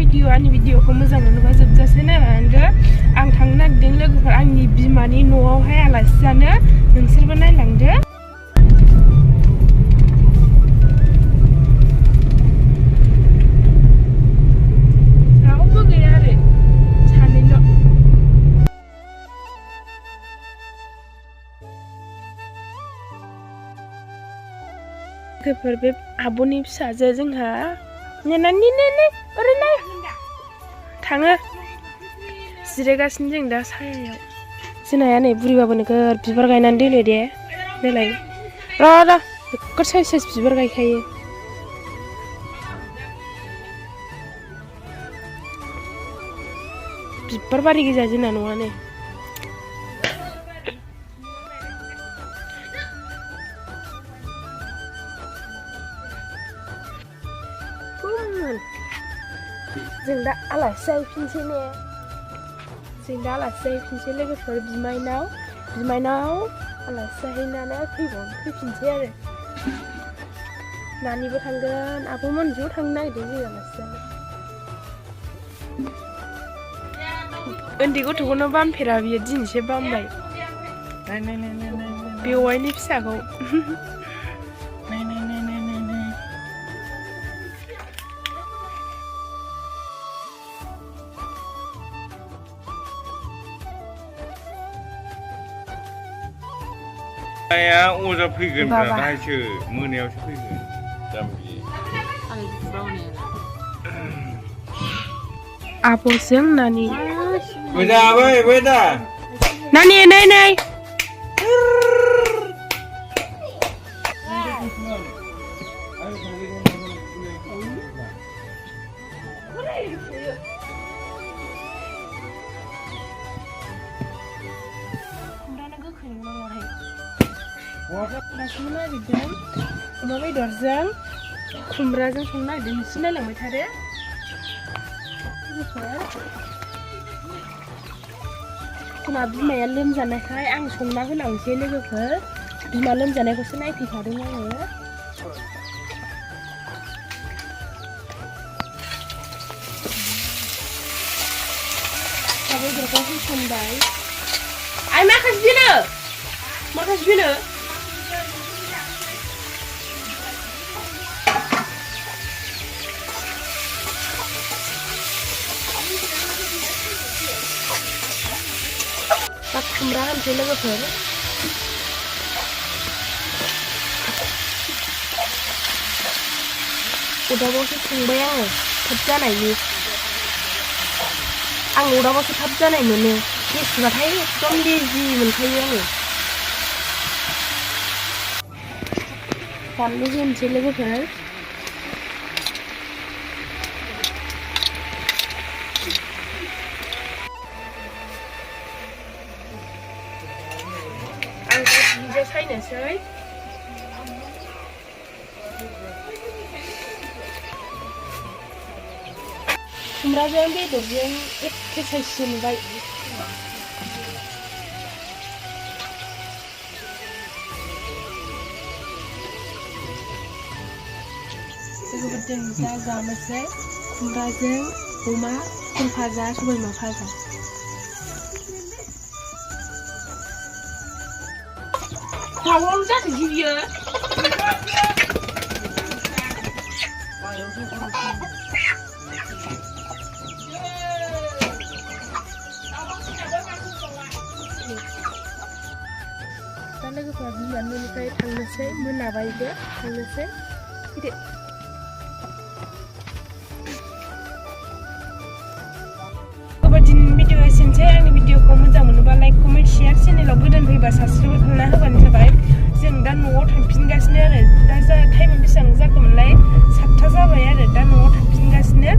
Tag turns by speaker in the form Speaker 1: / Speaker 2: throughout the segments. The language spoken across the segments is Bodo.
Speaker 1: आंनि भिडिअखौ मोजां मोनोबा जोबजासे नायलांदो आं थांनो नागिरदों लोगोफोर आंनि बिमानि न'आवहाय आलासि जानो नोंसोरबो नायलांदो रावबो गैया आरो सानैल' लोगोफोर बे आब'नि फिसाजो जोंहा नेनानै ओरैनो थाङो जिरायगासिनो जों दा सायायाव जोंना नै बुरिबाबो नोगोर बिबार गायनानै दोनो दे देलाय र' नोगोर साइज साइज बिबार गायखायो बिबार बारि गोजा जोंना न'आनो जों दा आलासि जाहैफिनसै ने जों दा आलासि जाहैफिनसै लोगोफोर बिमाइनाव आलासि जाहैनानै फैफिनसै आरो नानिबो थांगोन आब'मोन ज' थांनो नागिरदों जों आलासि जानो उन्दै गथ'खौनो बामफेरा बियो दिनैसो बामबाय बेवाइनि फिसाखौ
Speaker 2: आया अजा फैगोन दाहायसो मोनायावसो फैगोन जाम्बि
Speaker 1: आब'जों नानि
Speaker 2: बैदा
Speaker 1: नानि नै संनो नागिरदों अमा बेदरजों खुमब्राजों संनो नागिरदों नोंसोर नायलांबाय थादो जोंना बिमाया लोमजानायखाय आं संना होलांसै लोगोफोर बिमा लोमजानायखौसो नायफैखादों आङो बेदरखौ होसनबाय आइ माखासे दोनो दा खुमब्रा होनसै लोगोफोर अदाबावसो संबाय आङो थाब जानायनि आं अदाबावसो थाब जानाय मोनो गेसबाथाय एकदम लेजि मोनखायो आङो बानलु होनसै लोगोफोर आं दा दुन्दिया सायनोसै खुमब्राजों बेदरजों एखे साइजसो नुबाय लोगोफोरजों दा जानोसै खुमब्राजों अमा फुल भाजा सबायबिमा भाजा Hawang जादों बियो दा लोगोफोरा बिमा न'निफ्राय थांनोसै मोनाबायबो थांनोसै फैदो भिडिअ एसेनोसै आंनि भिडिअखौ मोजां मोनोबा लाइक कमेन्ट शेयार चेनेलाव गोदान फैबा साबसक्राइब खालामना होबानो जाबाय जों दा न'आव थांफिनगासिनो आरो दा टाइमा बेसेबां जाखोमोनलाय 7था जाबाय आरो दा न'आव थांफिनगासिनो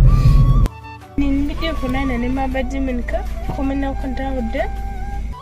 Speaker 1: भिडिअखौ नायनानै माबायदि मोनखो कमेन्टआव खोन्थाहरदो